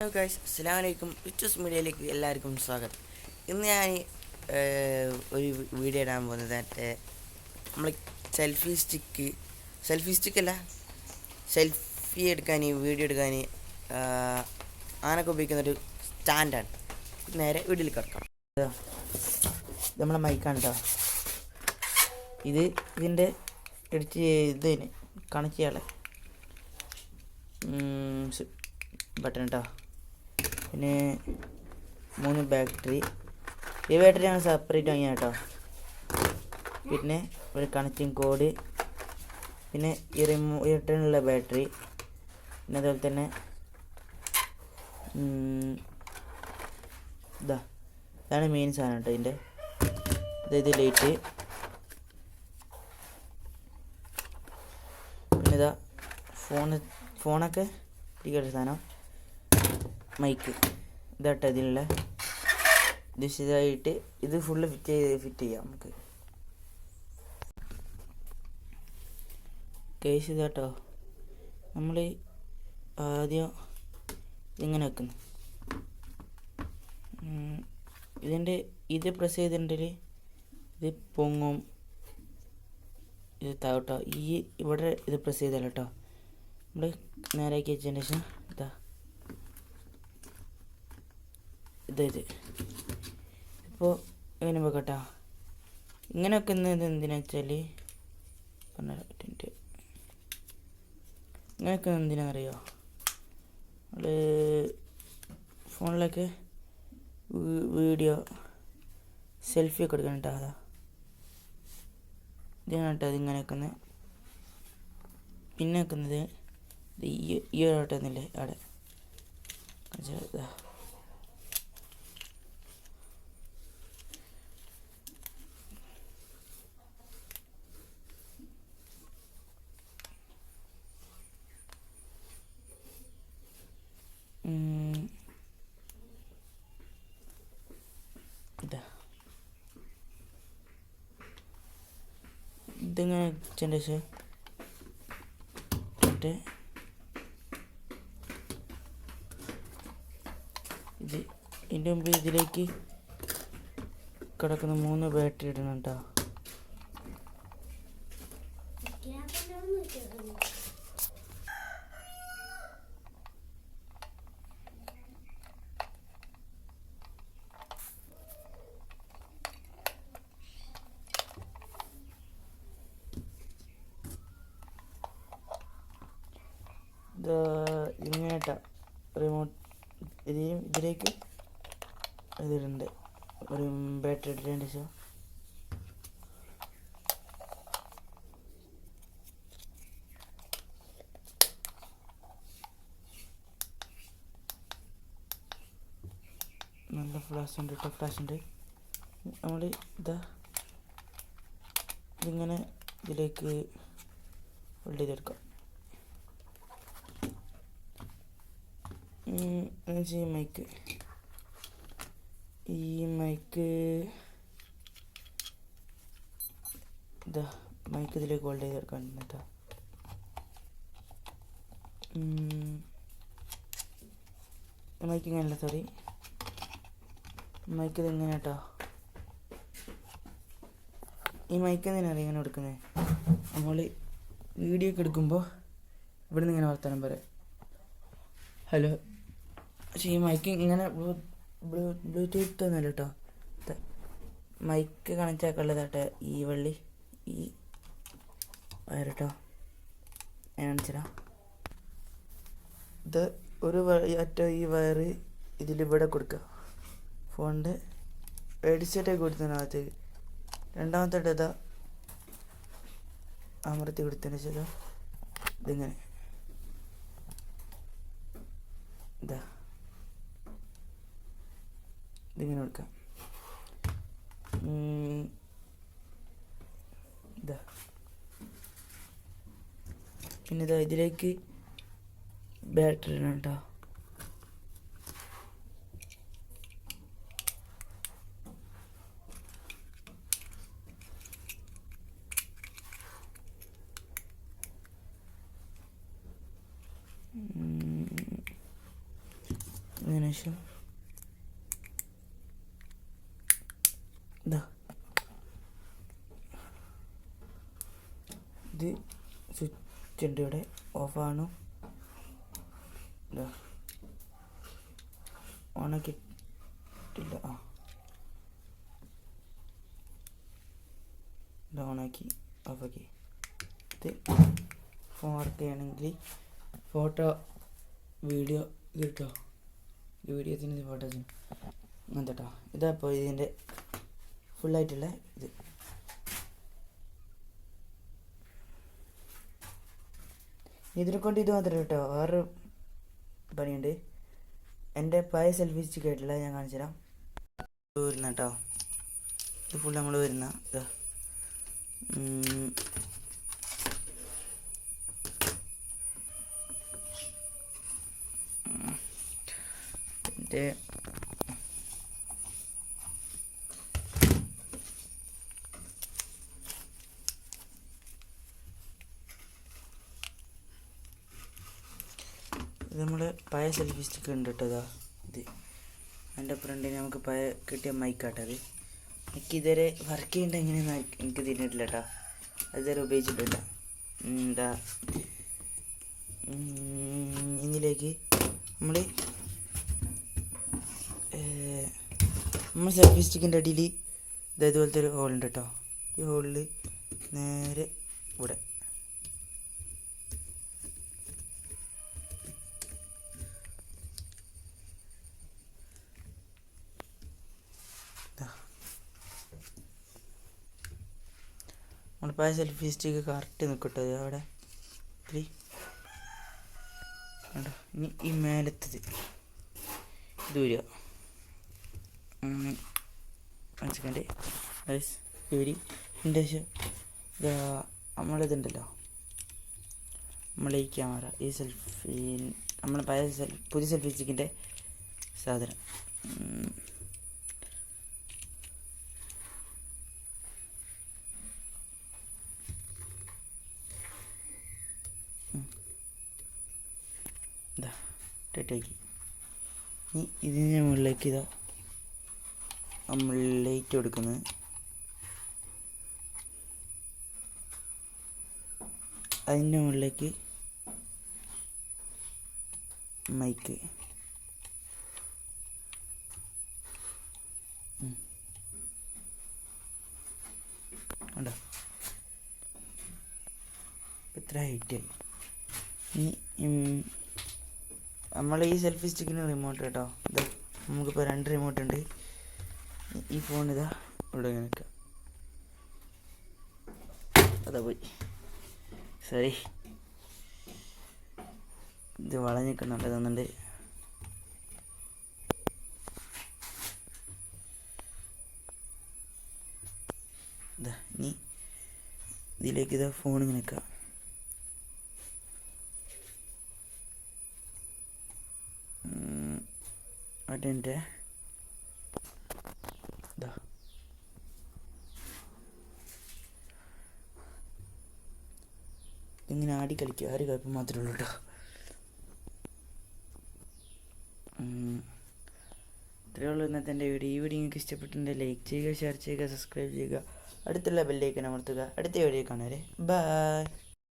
Hello guys, അസ്സലാമു അലൈക്കും. റിച്ചൂസ് മീഡിയയിലേക്ക് എല്ലാവർക്കും സ്വാഗതം. ഇന്ന് ഞാൻ ഒരു വീഡിയോ ഇടാൻ പോകുന്നത് നമ്മൾ സെൽഫി സ്റ്റിക്കല്ല, സെൽഫി എടുക്കാൻ, വീഡിയോ എടുക്കാൻ ആനൊക്കെ ഉപയോഗിക്കുന്നൊരു സ്റ്റാൻഡാണ്. നേരെ വീഡിയോയിൽ കിടക്കാം. ഇത് നമ്മളെ മൈക്കാണ് കേട്ടോ. ഇതിൻ്റെ ഇതിന് കണക്ട് ചെയ്യാളെ ബട്ടൺ കേട്ടോ. പിന്നെ 3 ബാറ്ററി. ഈ ബാറ്ററി ഞാൻ സെപ്പറേറ്റ് വാങ്ങിയ കേട്ടോ. പിന്നെ ഒരു കണക്റ്റിംഗ് കോഡ്, പിന്നെ ഈ റിട്ടേണുള്ള ബാറ്ററി, പിന്നെ അതുപോലെ തന്നെ ഇതാണ് മെയിൻ സാധനം കേട്ടോ. ഇത് ലൈറ്റ്, പിന്നെ ഫോണൊക്കെ ഇരിക്കുന്ന സാധനം, മൈക്ക്. ഇതാട്ടോ ഇതിലുള്ള വിശദമായിട്ട്. ഇത് ഫുള്ള് ഫിറ്റ് ചെയ്യാം നമുക്ക്. കേസ് ഇതാട്ടോ. നമ്മൾ ആദ്യം ഇങ്ങനെ വെക്കുന്നു. ഇത് പ്രസ് ചെയ്തിട്ടുണ്ടെങ്കിൽ ഇത് പൊങ്ങും, ഇത് താവട്ടോ. ഇവിടെ ഇത് പ്രസ് ചെയ്താലോ കേട്ടോ. നമ്മൾ നേരാക്കി വെച്ചതിന് ശേഷം ഇത് ഇപ്പോൾ ഇങ്ങനെ വെക്കട്ടോ. ഇങ്ങനെ വെക്കുന്നത് എന്തിനാ വെച്ചാൽ ഇങ്ങനെ വെക്കുന്നത് എന്തിനാണെന്നറിയോ? നമ്മൾ ഫോണിലൊക്കെ വീഡിയോ സെൽഫി ഒക്കെ എടുക്കണം കേട്ടോ. ഇതിനാണ് കേട്ടോ അതിങ്ങനെ വെക്കുന്നത്. പിന്നെ വെക്കുന്നത് ഈ ഒരോട്ടന്നില്ലേ അവിടെ ഇതിങ്ങനെ വെച്ചതിൻ്റെ ശേഷം ഇതിൻ്റെ മുമ്പ് ഇതിലേക്ക് കിടക്കുന്ന 3 ബാറ്ററി ഇടണം കേട്ടോ. ഇങ്ങനെട്ടാ റിമോട്ട് ഇതിലേക്ക് ഇതിലുണ്ട് ഒരു ബാറ്ററി ഇട്ടതിൻ്റെ ശേഷം നല്ല ഫ്ലാഷ് ഉണ്ട് കേട്ടോ. ഫ്ലാഷ് ഉണ്ട്. നമ്മൾ ഇതിങ്ങനെ ഇതിലേക്ക് ഹോൾഡ് ചെയ്തെടുക്കാം. ഈ മൈക്ക് ഇതിലേക്ക് ഹോൾഡ് ചെയ്തെടുക്കാൻ കേട്ടോ. മൈക്ക് ഇങ്ങനെയല്ല, സോറി, മൈക്ക് ഇതിങ്ങനെ കേട്ടോ. ഈ മൈക്ക് എന്തിനാണ് ഇങ്ങനെ എടുക്കുന്നത്? നമ്മൾ വീഡിയോ ഒക്കെ എടുക്കുമ്പോൾ ഇവിടെ നിന്ന് ഇങ്ങനെ വർത്താനം പറയാം. ഹലോ. പക്ഷേ ഈ മൈക്ക് ഇങ്ങനെ ബ്ലൂടൂത്ത് ഒന്നുമല്ല കേട്ടോ. മൈക്ക് കണക്റ്റ് ആക്കാനുള്ളതാട്ടെ ഈ വള്ളി, ഈ വയർ കേട്ടോ. ഞാൻ കാണിച്ചുതരാം. ഇത് ഒരു ഈ വയർ ഇതിലിവിടെ കൊടുക്കുക. ഫോണിൻ്റെ ഹെഡ്സെറ്റൊക്കെ കൊടുത്തതിനകത്ത് രണ്ടാമത്തെ അമർത്തി കൊടുത്തതിന് ശേഷം ഇതിങ്ങനെ ഇതിങ്ങനെ കൊടുക്കാം. പിന്നെ ഇതിലേക്ക് ബാറ്ററി ഇടണം കേട്ടോ. അതിനുശേഷം ഇതാ ഇത് സ്വിച്ച് ഉണ്ട് ഇവിടെ, ഓഫാണ്. ഇതാ ഓണാക്കിയിട്ടില്ല. ഇത് ഓണാക്കി ഓഫാക്കി. ഇത് ഫോൺ വർക്ക് ചെയ്യണമെങ്കിൽ ഫോട്ടോ വീഡിയോ കിട്ടോ, വീഡിയോത്തിന് ഫോട്ടോസിന് അങ്ങനത്തെ കേട്ടോ. ഇതപ്പോൾ ഇതിൻ്റെ ഫുള്ളായിട്ടുള്ള ഇത്. ഇതിനെ കൊണ്ട് ഇത് മാത്രമേ കേട്ടോ, വേറെ പണിയുണ്ട്. എൻ്റെ പഴയ സെൽഫി സ്റ്റിക്ക് ആയിട്ടില്ല, ഞാൻ കാണിച്ചു തരാം. വരുന്ന കേട്ടോ, ഇത് ഫുൾ നമ്മൾ വരുന്ന ഇതാ. എൻ്റെ ഇത് നമ്മൾ പഴയ സെൽഫി സ്റ്റിക്ക് ഉണ്ട് കേട്ടോ. ഇതാ ഇത് എൻ്റെ ഫ്രണ്ടിന് നമുക്ക് പഴയ കിട്ടിയ മൈക്കാട്ടത്. എനിക്ക് ഇതുവരെ വർക്ക് ചെയ്യേണ്ട എങ്ങനെയെന്ന് എനിക്ക് തിരിഞ്ഞിട്ടില്ല കേട്ടോ, അതുവരെ ഉപയോഗിച്ചിട്ടില്ല. എന്താ ഇതിലേക്ക് നമ്മൾ സെൽഫി സ്റ്റിക്കിൻ്റെ അടിയിൽ ഇതേപോലത്തെ ഒരു ഹോളുണ്ട് കേട്ടോ. ഈ ഹോളിൽ നേരെ ഇവിടെ നമ്മൾ പഴയ സെൽഫി സ്റ്റിക്ക് കറക്റ്റ് നിൽക്കട്ടോ. അവിടെ ഇത്തിരി കണ്ടോ. ഇനി ഈ മേലത്തത് ദൂര സെക്കൻഡ് ദൂരി എൻ്റെ നമ്മളിതുണ്ടല്ലോ, നമ്മളെ ഈ ക്യാമറ, ഈ സെൽഫി, നമ്മൾ പഴയ പുതിയ സെൽഫി സ്റ്റിക്കിൻ്റെ സാധനം ഇതാ ടൈറ്റാക്കി. ഇനി ഇതിന് മുകളിലേക്ക് ഇതാ നമ്മൾ ലൈറ്റ് കൊടുക്കുന്നത്. അതിൻ്റെ മുകളിലേക്ക് മൈക്ക്, ഉണ്ടോ ഇത്ര ഹൈറ്റായി. നമ്മൾ ഈ സെൽഫി സ്റ്റിക്കിന് റിമോട്ട് കേട്ടോ. ഇതാ നമുക്കിപ്പോൾ 2 റിമോട്ട് ഉണ്ട്. ഈ ഫോൺ ഇതാ ഇവിടെ ഇങ്ങനെ നിൽക്കുക. അതാ പോയി, സോറി, ഇത് വളഞ്ഞിക്കുന്നുണ്ട് തോന്നുന്നുണ്ട്. ഇതാ ഇനി ഇതിലേക്ക് ഇതാ ഫോൺ ഇങ്ങനെ നിൽക്കുക. അതിൻ്റെ ഇതാ ഇങ്ങനെ ആടി കളിക്കുക, ആര് കുഴപ്പം മാത്രമേ ഉള്ളൂ കേട്ടോ. ഇത്രയേ ഉള്ളൂ ഇന്നത്തെ എൻ്റെ വീഡിയോ. ഈ വീഡിയോ നിങ്ങൾക്ക് ഇഷ്ടപ്പെട്ടിട്ടുണ്ടെങ്കിൽ ലൈക്ക് ചെയ്യുക, ഷെയർ ചെയ്യുക, സബ്സ്ക്രൈബ് ചെയ്യുക, അടുത്തുള്ള ബെല്ലൈക്കൺ അമർത്തുക. അടുത്ത വീഡിയോ കാണാം. ബൈ.